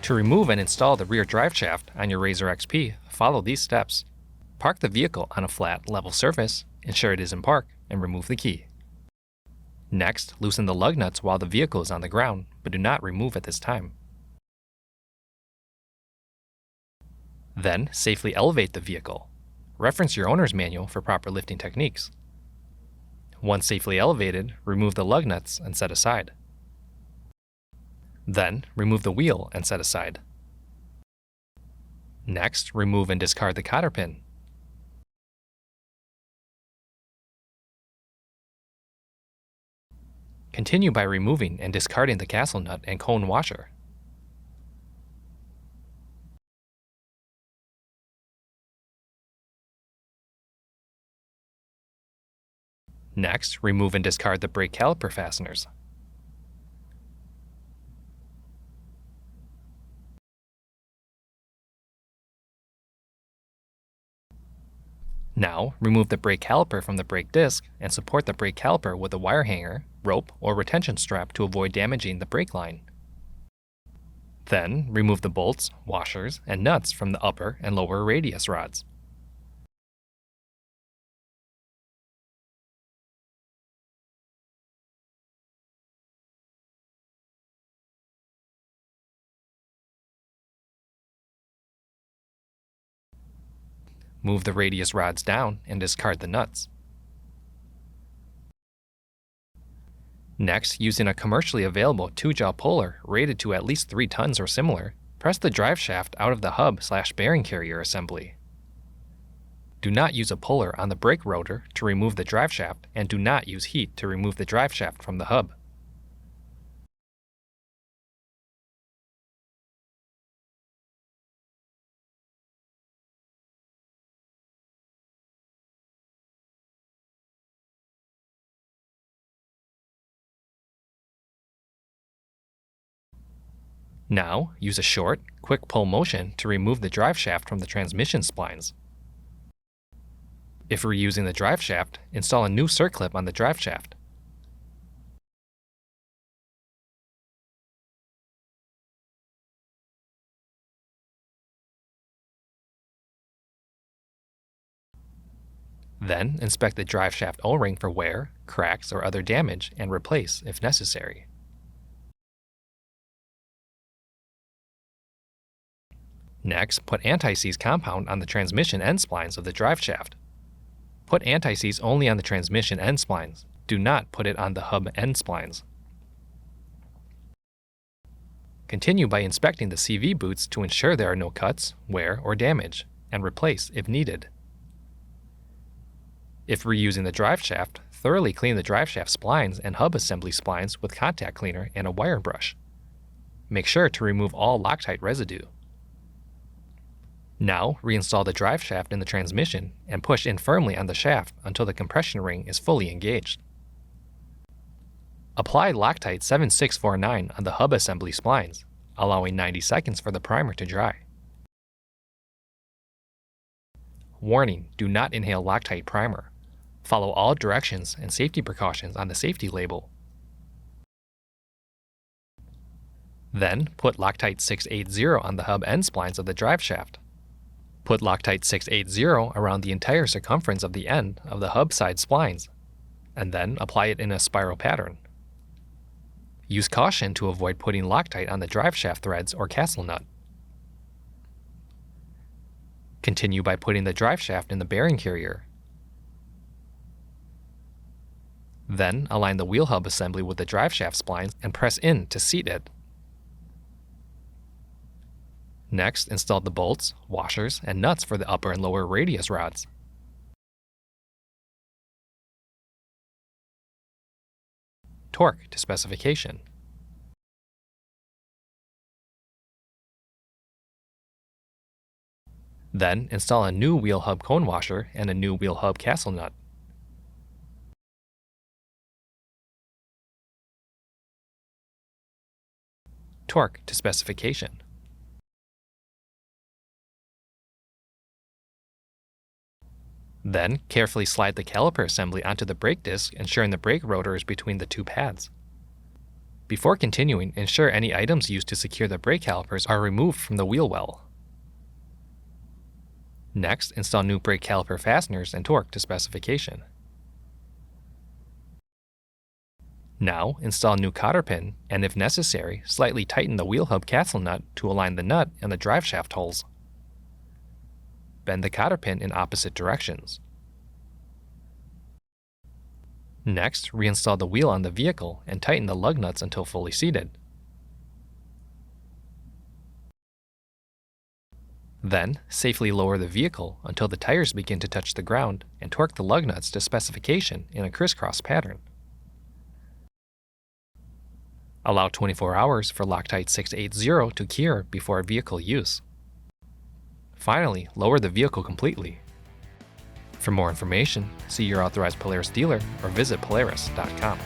To remove and install the rear drive shaft on your RZR XP, follow these steps. Park the vehicle on a flat, level surface, ensure it is in park, and remove the key. Next, loosen the lug nuts while the vehicle is on the ground, but do not remove at this time. Then, safely elevate the vehicle. Reference your owner's manual for proper lifting techniques. Once safely elevated, remove the lug nuts and set aside. Then, remove the wheel and set aside. Next, remove and discard the cotter pin. Continue by removing and discarding the castle nut and cone washer. Next, remove and discard the brake caliper fasteners. Now, remove the brake caliper from the brake disc and support the brake caliper with a wire hanger, rope, or retention strap to avoid damaging the brake line. Then, remove the bolts, washers, and nuts from the upper and lower radius rods. Move the radius rods down and discard the nuts. Next, using a commercially available 2-jaw puller rated to at least 3 tons or similar, press the drive shaft out of the hub/bearing carrier assembly. Do not use a puller on the brake rotor to remove the drive shaft, and do not use heat to remove the drive shaft from the hub. Now, use a short, quick pull motion to remove the drive shaft from the transmission splines. If reusing the drive shaft, install a new circlip on the drive shaft. Then, inspect the drive shaft O-ring for wear, cracks, or other damage and replace if necessary. Next, put anti-seize compound on the transmission end splines of the drive shaft. Put anti-seize only on the transmission end splines. Do not put it on the hub end splines. Continue by inspecting the CV boots to ensure there are no cuts, wear, or damage, and replace if needed. If reusing the drive shaft, thoroughly clean the drive shaft splines and hub assembly splines with contact cleaner and a wire brush. Make sure to remove all Loctite residue. Now, reinstall the drive shaft in the transmission and push in firmly on the shaft until the compression ring is fully engaged. Apply Loctite 7649 on the hub assembly splines, allowing 90 seconds for the primer to dry. Warning: do not inhale Loctite primer. Follow all directions and safety precautions on the safety label. Then, put Loctite 680 on the hub end splines of the drive shaft. Put Loctite 680 around the entire circumference of the end of the hub side splines, and then apply it in a spiral pattern. Use caution to avoid putting Loctite on the drive shaft threads or castle nut. Continue by putting the drive shaft in the bearing carrier. Then, align the wheel hub assembly with the drive shaft splines and press in to seat it. Next, install the bolts, washers, and nuts for the upper and lower radius rods. Torque to specification. Then, install a new wheel hub cone washer and a new wheel hub castle nut. Torque to specification. Then, carefully slide the caliper assembly onto the brake disc, ensuring the brake rotor is between the two pads. Before continuing, ensure any items used to secure the brake calipers are removed from the wheel well. Next, install new brake caliper fasteners and torque to specification. Now, install new cotter pin and, if necessary, slightly tighten the wheel hub capsule nut to align the nut and the drive shaft holes. Bend the cotter pin in opposite directions. Next, reinstall the wheel on the vehicle and tighten the lug nuts until fully seated. Then, safely lower the vehicle until the tires begin to touch the ground and torque the lug nuts to specification in a crisscross pattern. Allow 24 hours for Loctite 680 to cure before vehicle use. Finally, lower the vehicle completely. For more information, see your authorized Polaris dealer or visit Polaris.com.